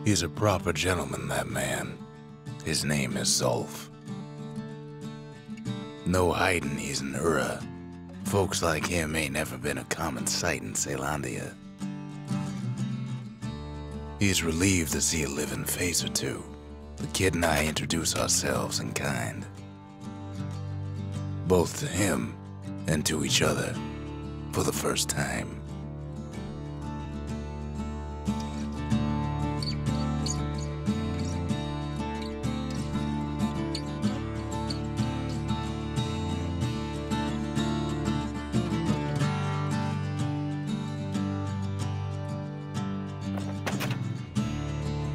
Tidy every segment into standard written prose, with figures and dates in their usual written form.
He's a proper gentleman, that man. His name is Zolf. No hiding he's an Ura. Folks like him ain't never been a common sight in Caelondia. He's relieved to see a living face or two. The kid and I introduce ourselves in kind. Both to him and to each other for the first time.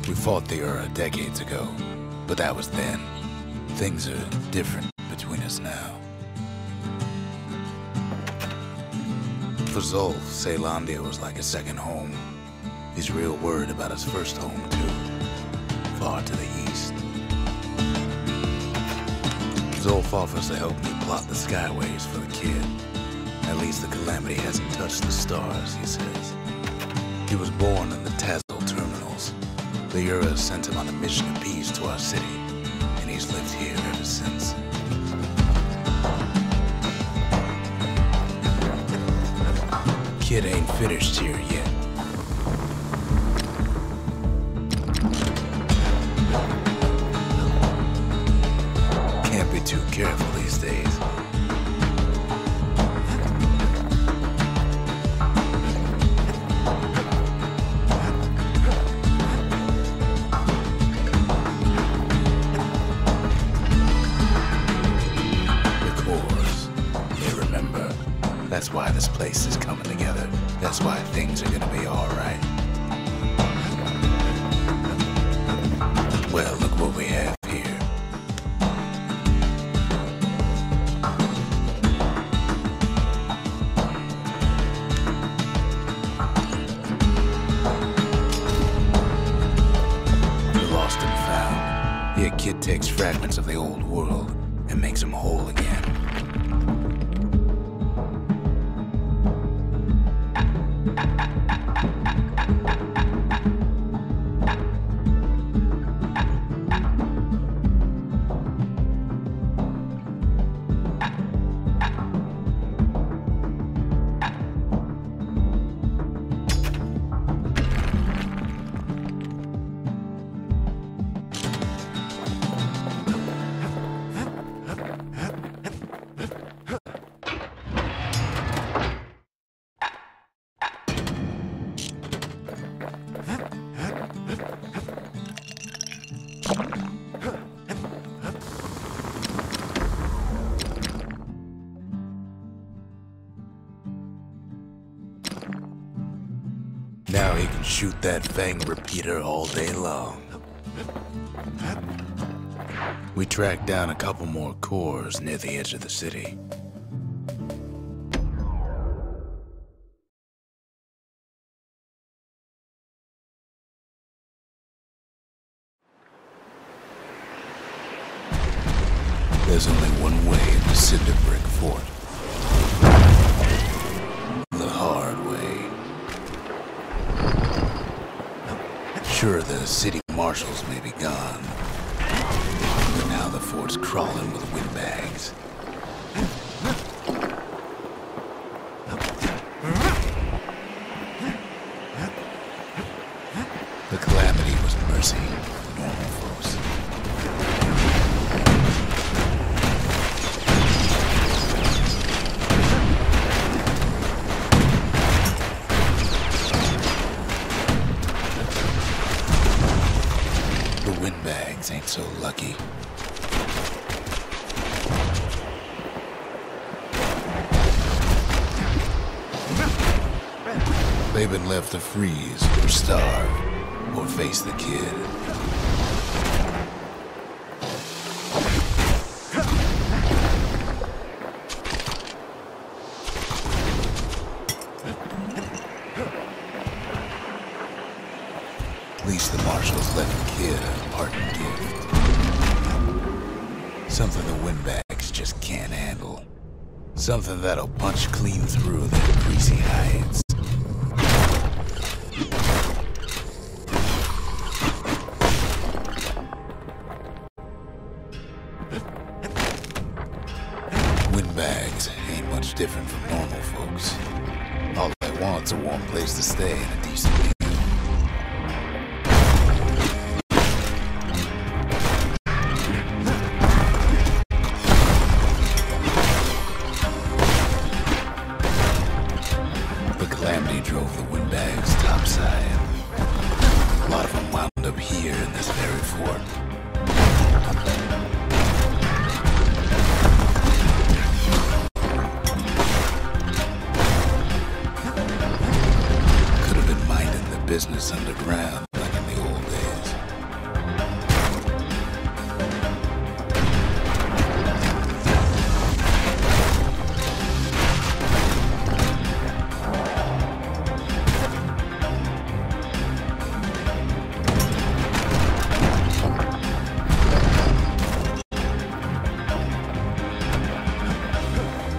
We fought the Ura decades ago, but that was then. Things are different between us now. For Zolf, Caelondia was like a second home. He's real worried about his first home, too. Far to the east. Zolf offers to help me plot the skyways for the kid. At least the calamity hasn't touched the stars, he says. He was born in the Tazil terminals. The Ura sent him on a mission of peace to our city, and he's lived here ever since. Kid ain't finished here yet. Can't be too careful these days. That's why this place is coming together. That's why things are gonna be all right. Well, look what we have here. The lost and found. Here, kid takes fragments of the old world and makes them whole again. Now he can shoot that fang repeater all day long. We tracked down a couple more cores near the edge of the city. There's only one way in the Cinder Brick Fort. The hard way. Sure, the city marshals may be gone, but now the fort's crawling with windbags. The calamity was mercy for normal folks. The windbags ain't so lucky. They've been left to freeze or starve or face the kid. At least the marshals left the kid a parting gift. Something the windbags just can't handle. Something that'll punch clean through their greasy hides. Windbags ain't much different from normal folks. All they want's a warm place to stay and a decent meal. The Calamity drove the Windbags topside. A lot of them wound up here in this very fort. Business underground like in the old days.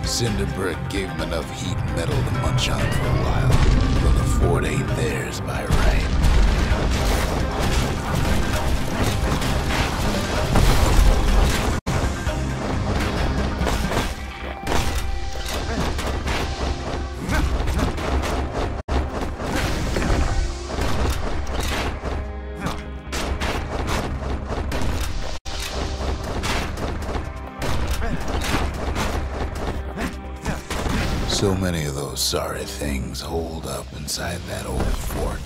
Cinder brick gave them enough heat and metal to munch on for a while. Well, the fort ain't theirs by right. So many of those sorry things holed up inside that old fort.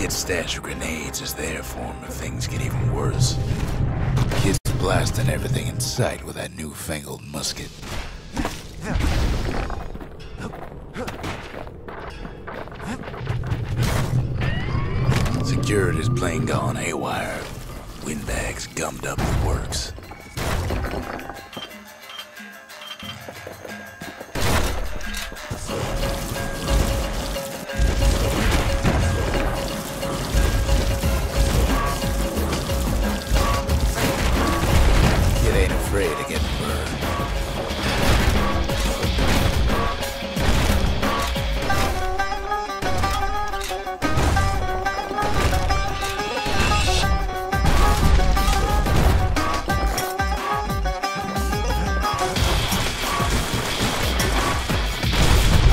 Stash of grenades is there for him if things get even worse. Kid's blasting everything in sight with that newfangled musket. Security's plain gone haywire. Windbags gummed up the works. Afraid of getting burned.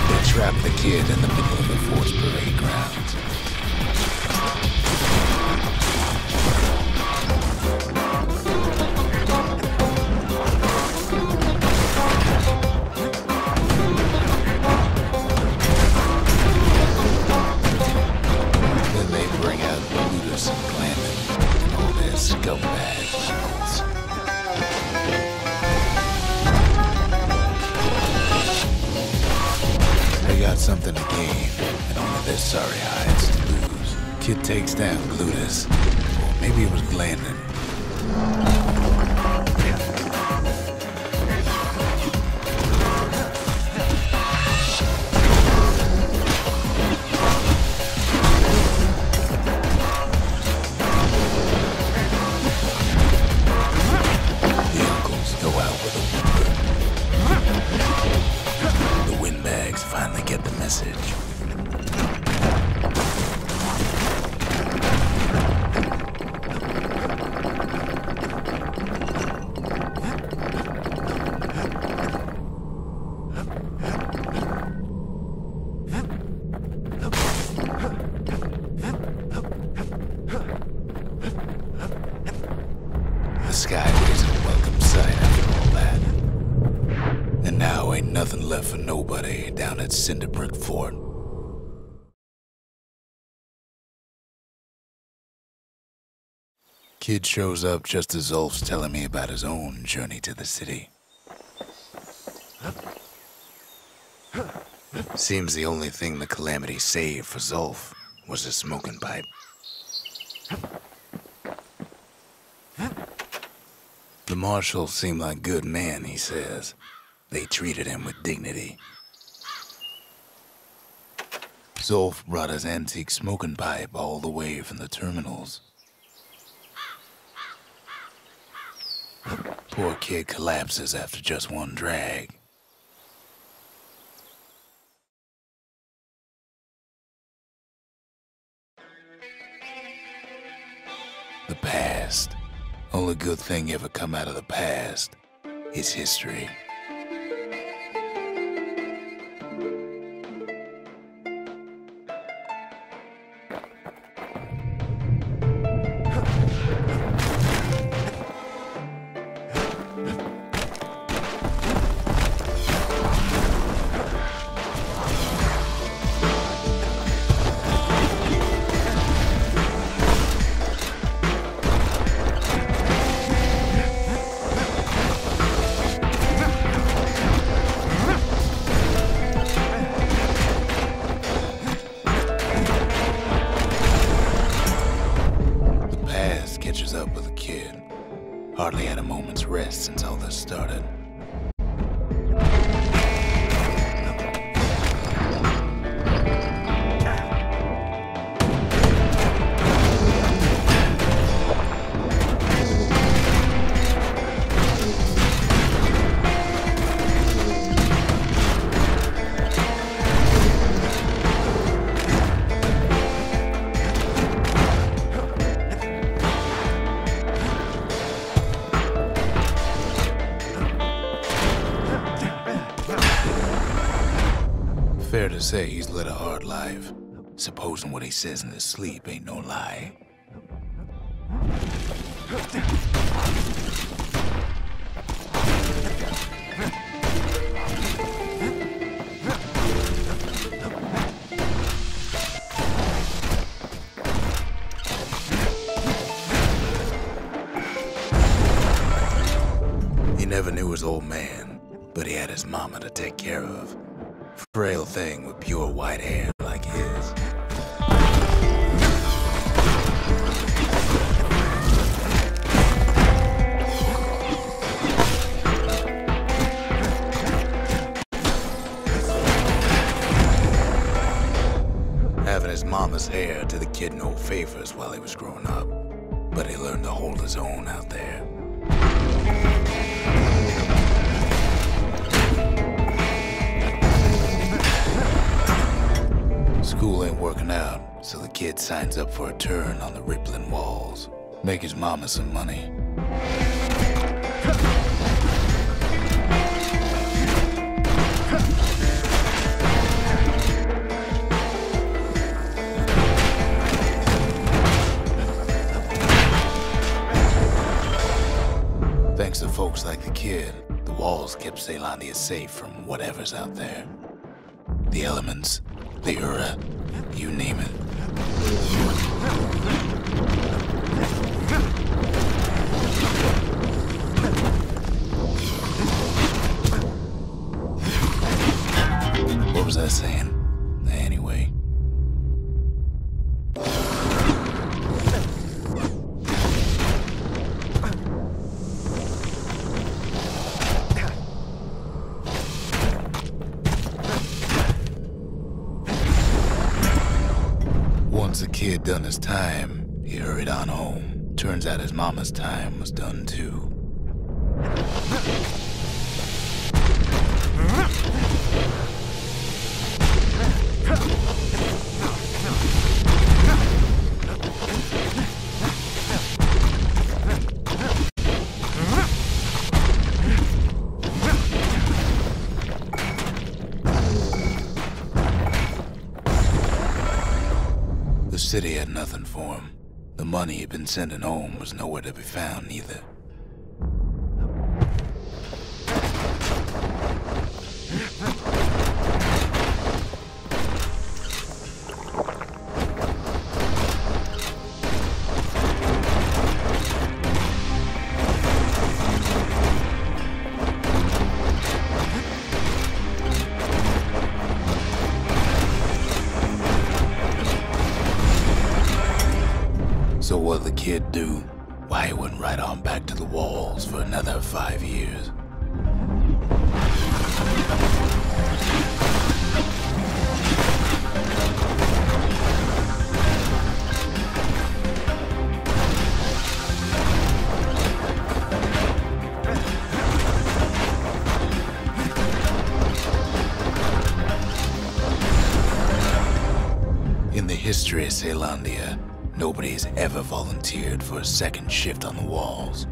They trapped the kid in the middle of the fort's parade grounds. Something to gain, and only their sorry hides to lose. Kid takes down Glutus. Or maybe it was Glandon. The uncles go out with a whimper. The Windbags finally get the message. Skyway's a welcome sight after all that. And now ain't nothing left for nobody down at Cinderbrick Fort. Kid shows up just as Zulf's telling me about his own journey to the city. Seems the only thing the Calamity saved for Zulf was his smoking pipe. The marshals seem like good men, he says. They treated him with dignity. Zulf brought his antique smoking pipe all the way from the terminals. Poor kid collapses after just one drag. The past. Only good thing ever come out of the past is history. Up with a kid. Hardly had a moment's rest since all this started. Fair to say he's led a hard life, supposing what he says in his sleep ain't no lie. He never knew his old man, but he had his mama to take care of. Frail thing with pure white hair like his. Having his mama's hair did the kid no favors while he was growing up, but he learned to hold his own out there. School ain't working out, so the kid signs up for a turn on the rippling walls. Make his mama some money. Thanks to folks like the kid, the walls kept Ceylondia safe from whatever's out there. The elements, the Ura, you name it. What was I saying? Anyway. Once the kid done his time, he hurried on home. Turns out his mama's time was done too. The city had nothing for him. The money he'd been sending home was nowhere to be found either. kid do? Why he went right on back to the walls for another 5 years. In the history of Caelondia, nobody's ever volunteered for a second shift on the walls.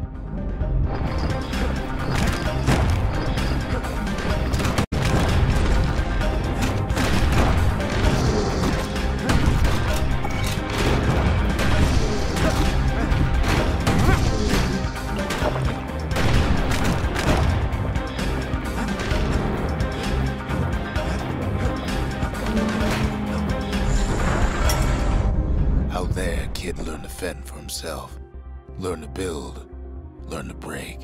Out there, kid learned to fend for himself, learn to build, learn to break.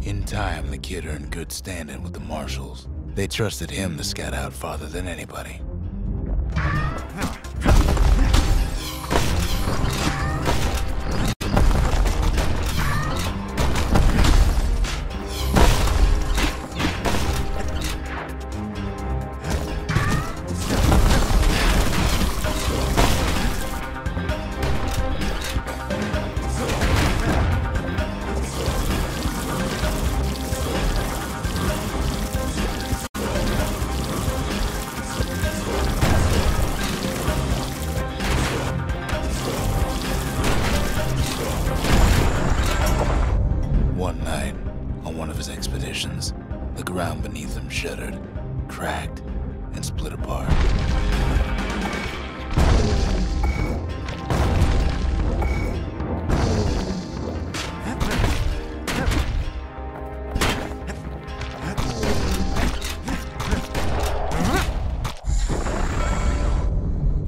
In time, the kid earned good standing with the marshals. They trusted him to scout out farther than anybody. One night, on one of his expeditions, the ground beneath him shuddered, cracked, and split apart.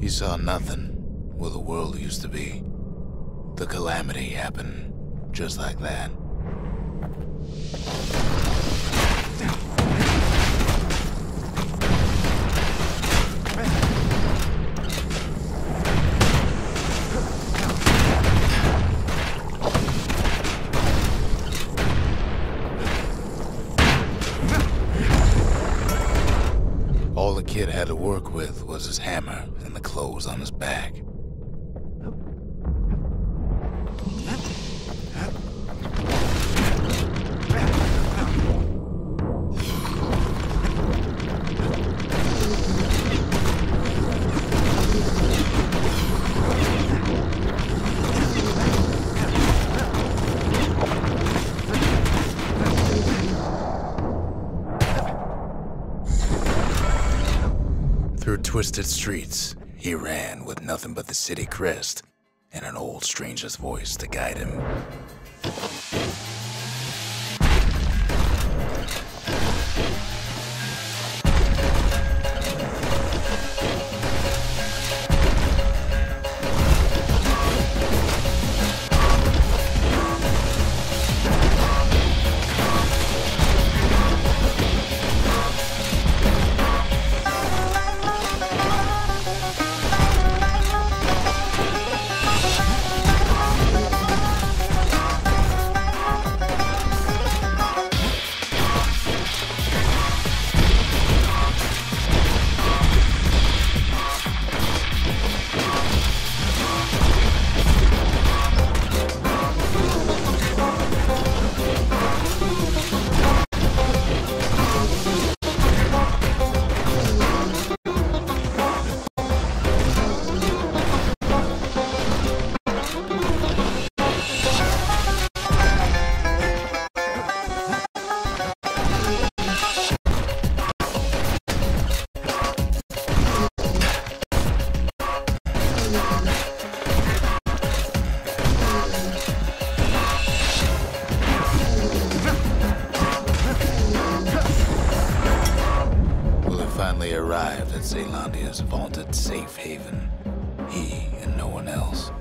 He saw nothing where the world used to be. The calamity happened just like that. All the kid had to work with was his hammer and the clothes on his back. Through twisted streets, he ran with nothing but the city crest and an old stranger's voice to guide him. Arrived at Carylandia's vaunted safe haven. He and no one else.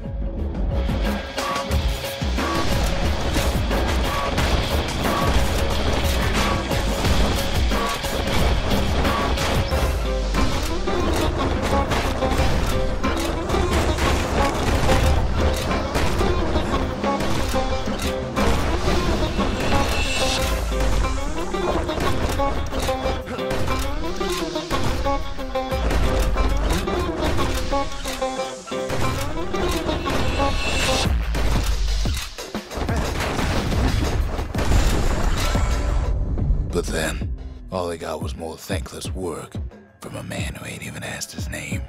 But then, all he got was more thankless work from a man who ain't even asked his name.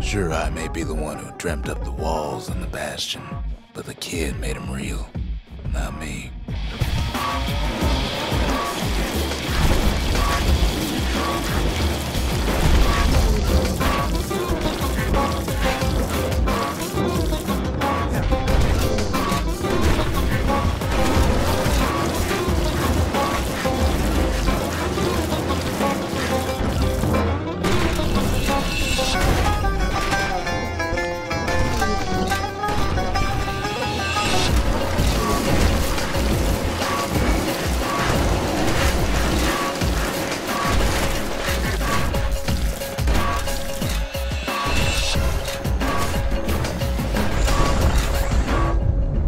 Sure, I may be the one who dreamt up the walls and the Bastion, but the kid made them real, not me.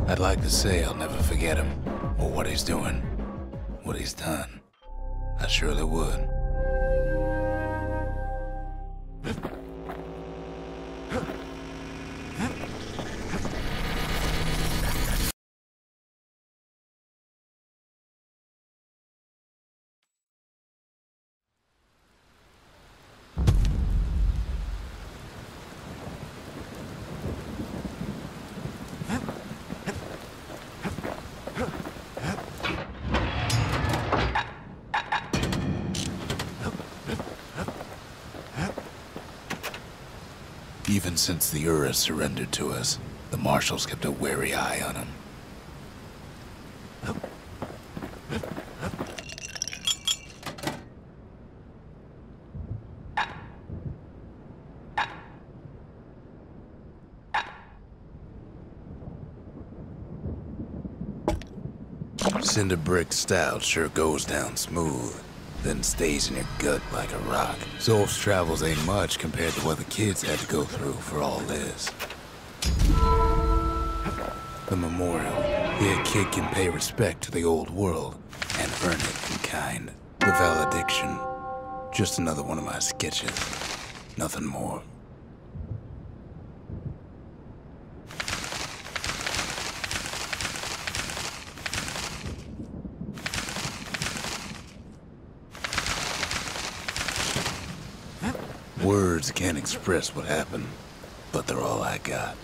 I'd like to say I'll never forget him, or what he's doing, what he's done. I surely would. Even since the Ura surrendered to us, the Marshals kept a wary eye on him. Cinder brick stout sure goes down smooth, then stays in your gut like a rock. Zolf's travels ain't much compared to what the kids had to go through for all this. The memorial. Here a kid can pay respect to the old world and earn it in kind. The valediction. Just another one of my sketches. Nothing more. Words can't express what happened, but they're all I got.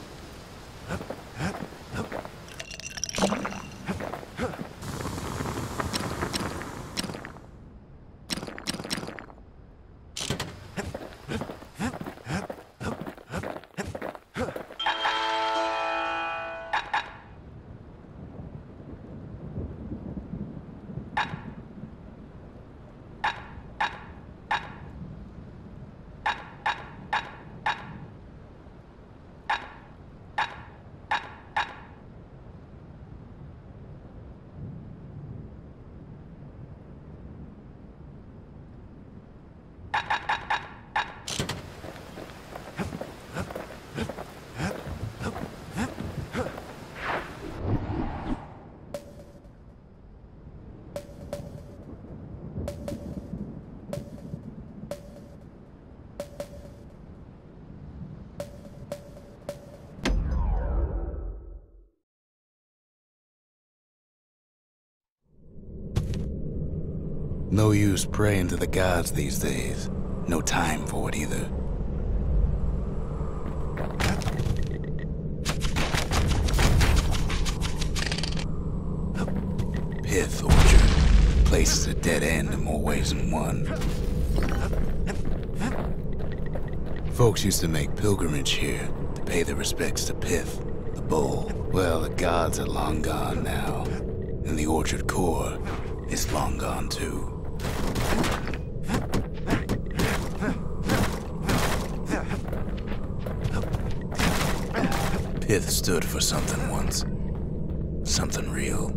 No use praying to the gods these days. No time for it either. Pith Orchard. Place is a dead end in more ways than one. Folks used to make pilgrimage here to pay their respects to Pith, the bull. Well, the gods are long gone now, and the orchard core is long gone too. Pith stood for something once. Something real.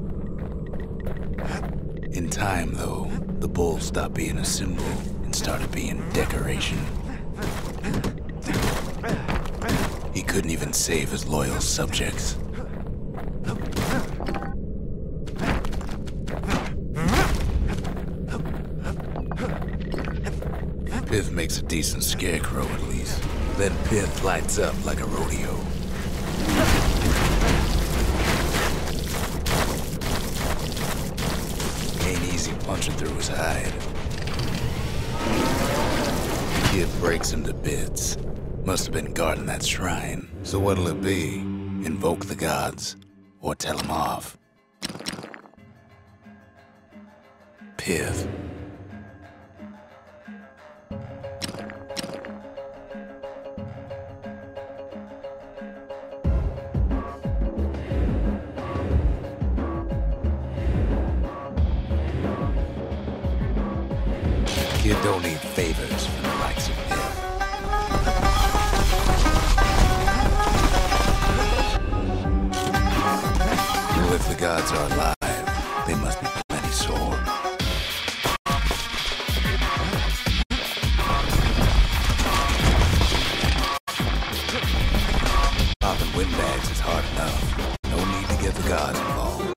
In time, though, the bull stopped being a symbol and started being decoration. He couldn't even save his loyal subjects. Pith makes a decent scarecrow, at least. Then Pith lights up like a rodeo. Ain't easy punching through his hide. Kid breaks him to bits. Must have been guarding that shrine. So what'll it be? Invoke the gods, or tell them off? Pith. Kid don't need favors from the likes of Pith. Well, if the gods are alive, they must be plenty sore. Popping windbags is hard enough. No need to get the gods involved.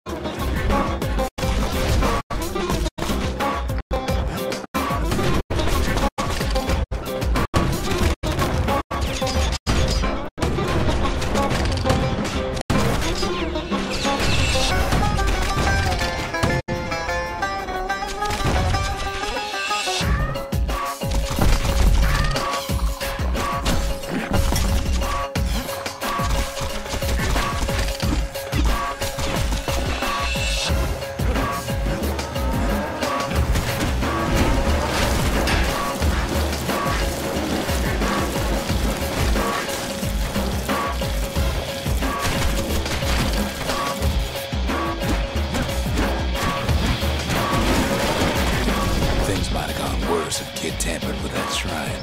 If Kid tampered with that shrine.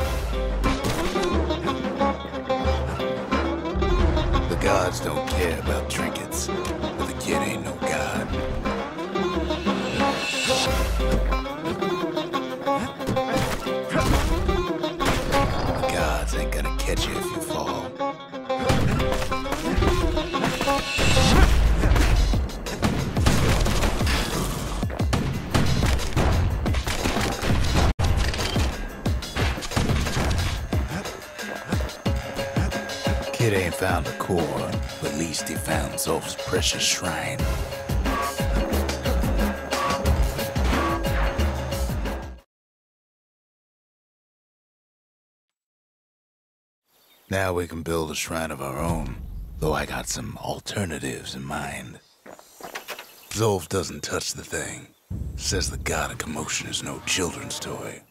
The gods don't care about trinkets, but the kid ain't no god. The gods ain't gonna catch you if you fall. Kid ain't found a core, but at least he found Zolf's precious shrine. Now we can build a shrine of our own, though I got some alternatives in mind. Zolf doesn't touch the thing. Says the god of commotion is no children's toy.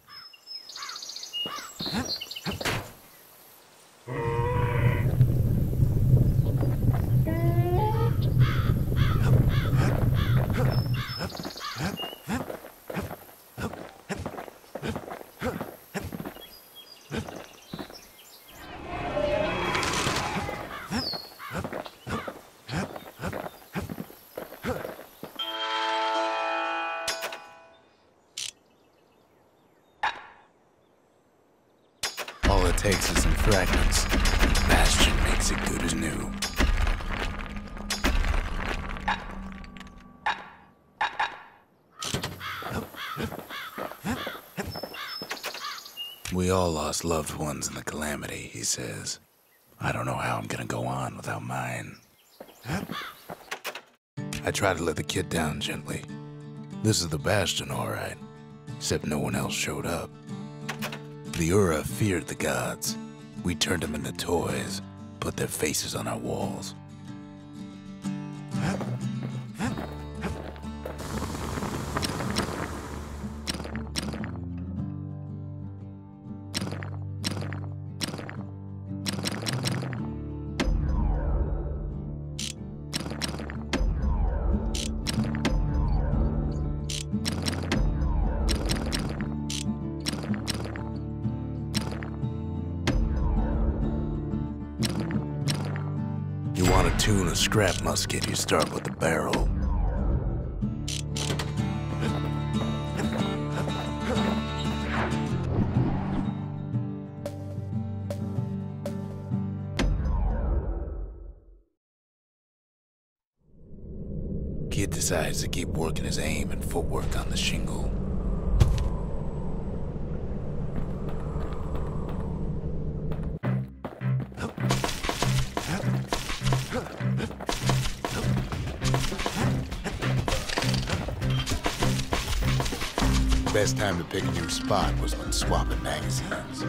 All it takes is some fragments. Bastion makes it good as new. We all lost loved ones in the calamity, he says. I don't know how I'm gonna go on without mine. I try to let the kid down gently. This is the Bastion, all right. Except no one else showed up. The Ura feared the gods. We turned them into toys, put their faces on our walls. tune a scrap musket, you start with the barrel. Kid decides to keep working his aim and footwork on the shingle. Best time to pick a new spot was when swapping magazines.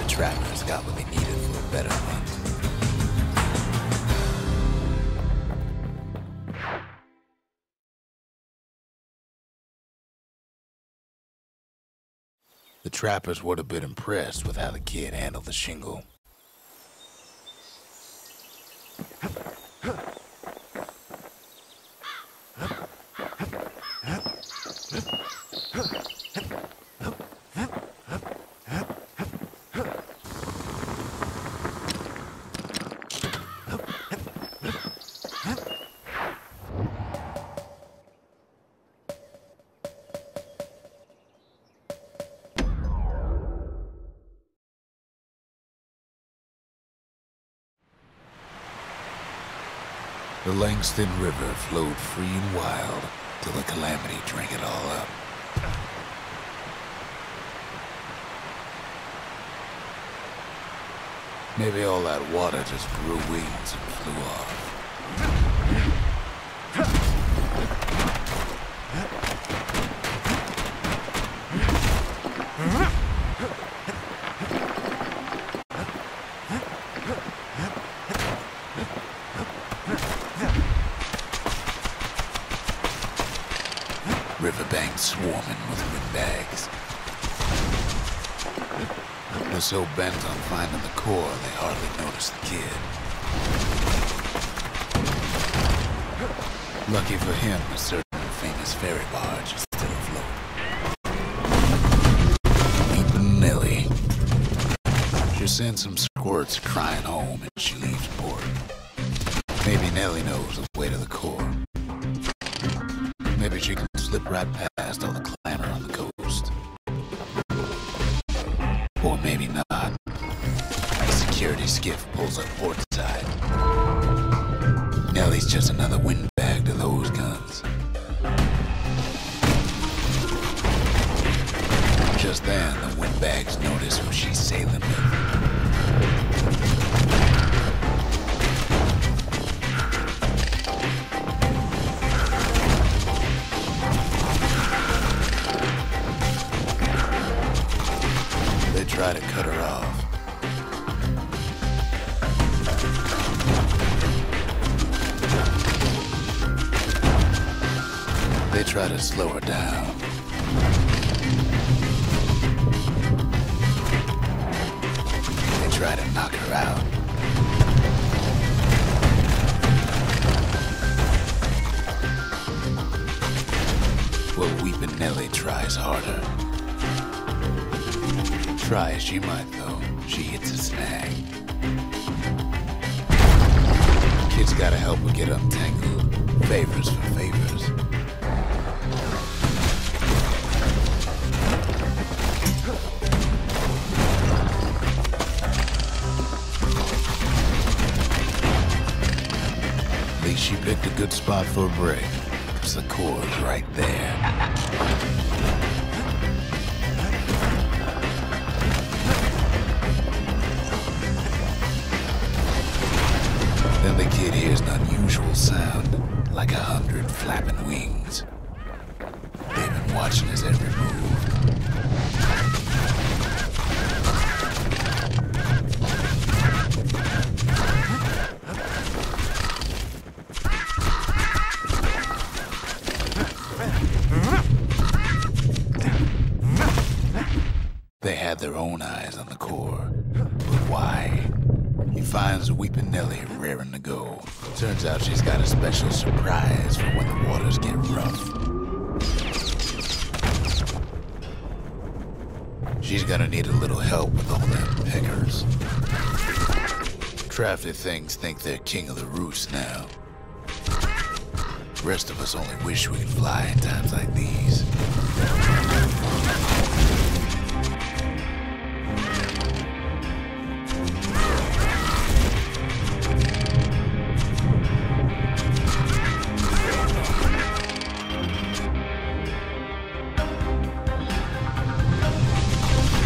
Trappers got what they needed for a better hunt. The trappers would have been impressed with how the kid handled the shingle. The Langston River flowed free and wild till the calamity drank it all up. Maybe all that water just grew wings and flew off. Riverbanks swarming with windbags. They're so bent on finding the core, they hardly notice the kid. Lucky for him, a certain famous ferry barge is still afloat. Meet Nellie. She sends some squirts crying home and she leaves port. Maybe Nellie knows the way to the core. Maybe she can slip right past all the clamor on the coast. Or maybe not. A security skiff pulls up portside. Nellie's just another windbag to those guns. Just then, the windbags notice who she's sailing with. Try to cut her off. They try to slow her down. They try to knock her out. Try as she might, though, she hits a snag. Kid's gotta help her get untangled. Favors for favors. At least she picked a good spot for a break, 'cause the core's right there. Then the kid hears an unusual sound, like 100 flapping wings. They've been watching his every move. They had their own eyes on the core, but why? He finds Weeping Nellie raring to go. Turns out she's got a special surprise for when the waters get rough. She's gonna need a little help with all them peckers. Crafty things think they're king of the roost now. Rest of us only wish we could fly in times like these.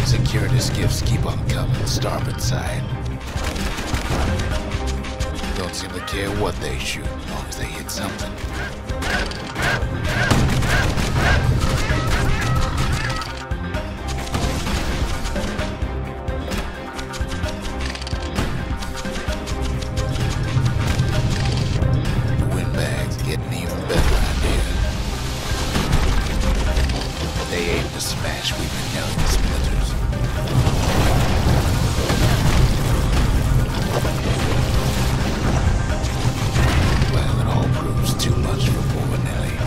Security skiffs keep on coming, starboard side. Don't seem to care what they shoot, as long as they hit something. The windbag's getting even better idea. They aim to smash Weeping Nellie to splinters. Well, it all proves too much for poor Nellie.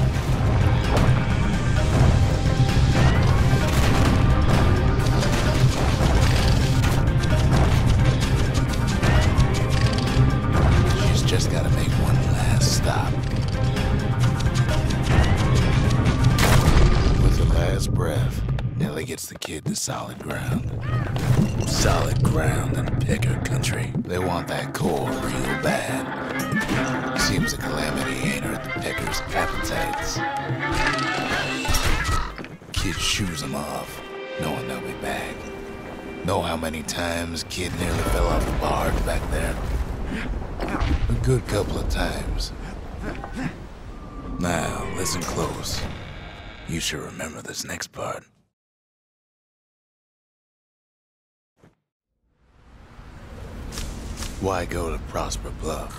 She's just gotta make one last stop. With her last breath, Nellie gets the kid to solid ground. Solid ground in Pecker country. They want that core real bad. Seems the calamity ain't hurt the Peckers' appetites. Kid shoos them off, knowing they'll be back. Know how many times Kid nearly fell off the barge back there? A good couple of times. Now, listen close. You should remember this next part. Why go to Prosper Bluff?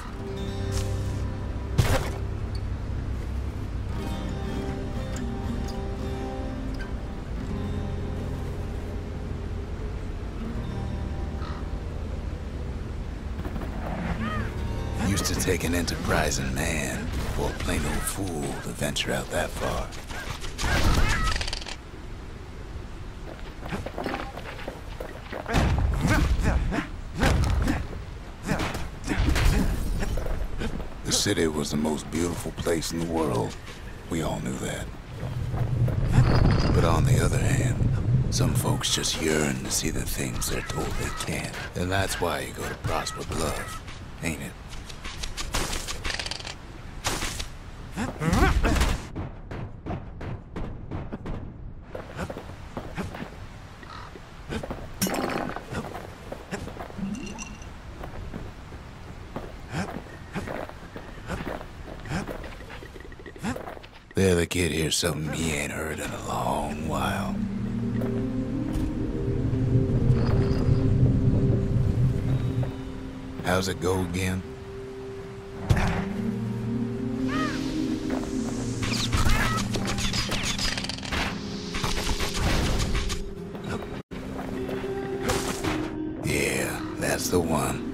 Used to take an enterprising man or a plain old fool to venture out that far. The city was the most beautiful place in the world. We all knew that. But on the other hand, some folks just yearn to see the things they're told they can't. And that's why you go to Prosper Bluff, ain't it? There, the kid hears something he ain't heard in a long while. How's it go again? Yeah, that's the one.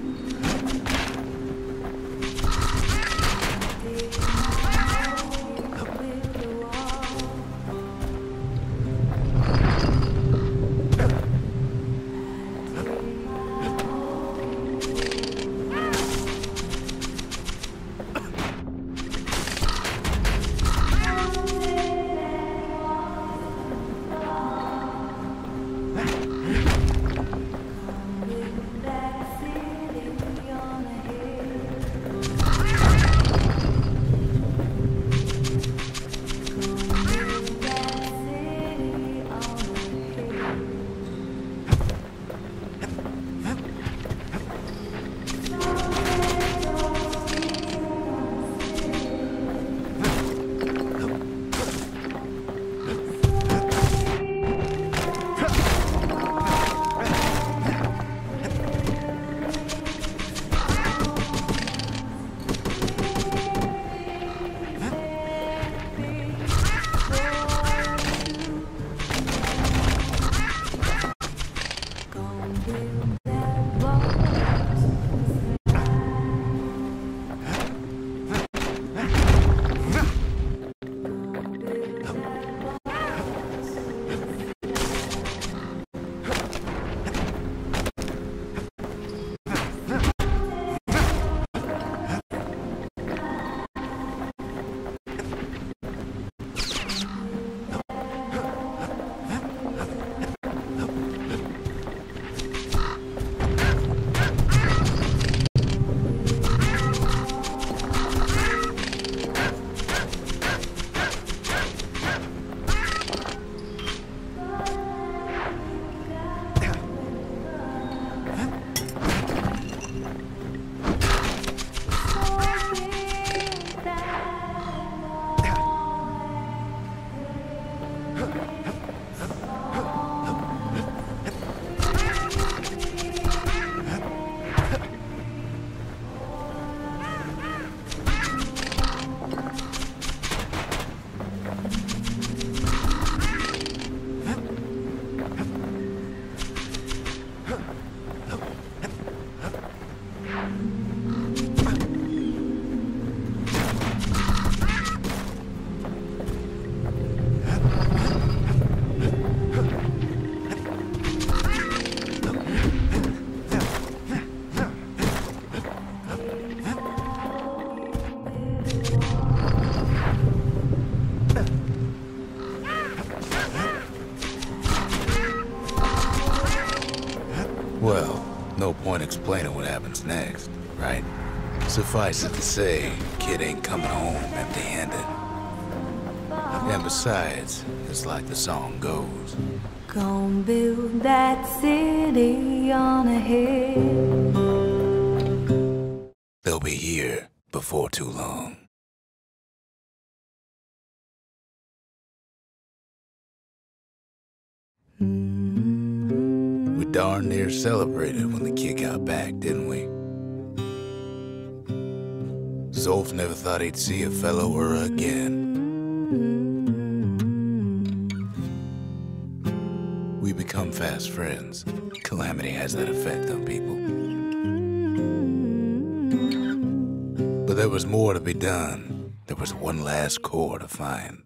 Well, no point explaining what happens next, right? Suffice it to say, kid ain't coming home empty-handed. And besides, it's like the song goes. Gonna build that city on a hill. They'll be here before too long. We darn near celebrated when the kid got back, didn't we? Zolf never thought he'd see a fellow her again. We become fast friends. Calamity has that effect on people. But there was more to be done. There was one last core to find.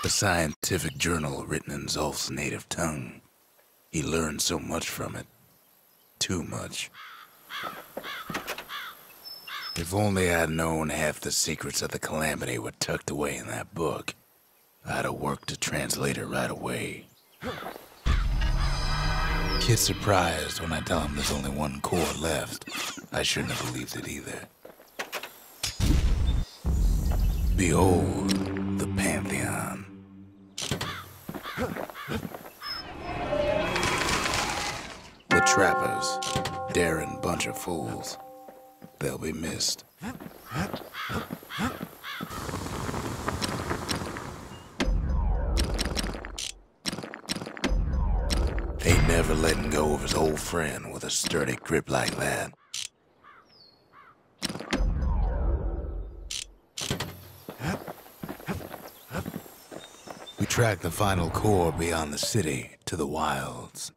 A scientific journal written in Zolf's native tongue. He learned so much from it. Too much. If only I'd known half the secrets of the Calamity were tucked away in that book, I'd have worked to translate it right away. Kid's surprised when I tell him there's only one core left. I shouldn't have believed it either. Behold, the Pantheon. The trappers, daring bunch of fools. They'll be missed. Ain't never letting go of his old friend with a sturdy grip like that. We tracked the final core beyond the city to the wilds.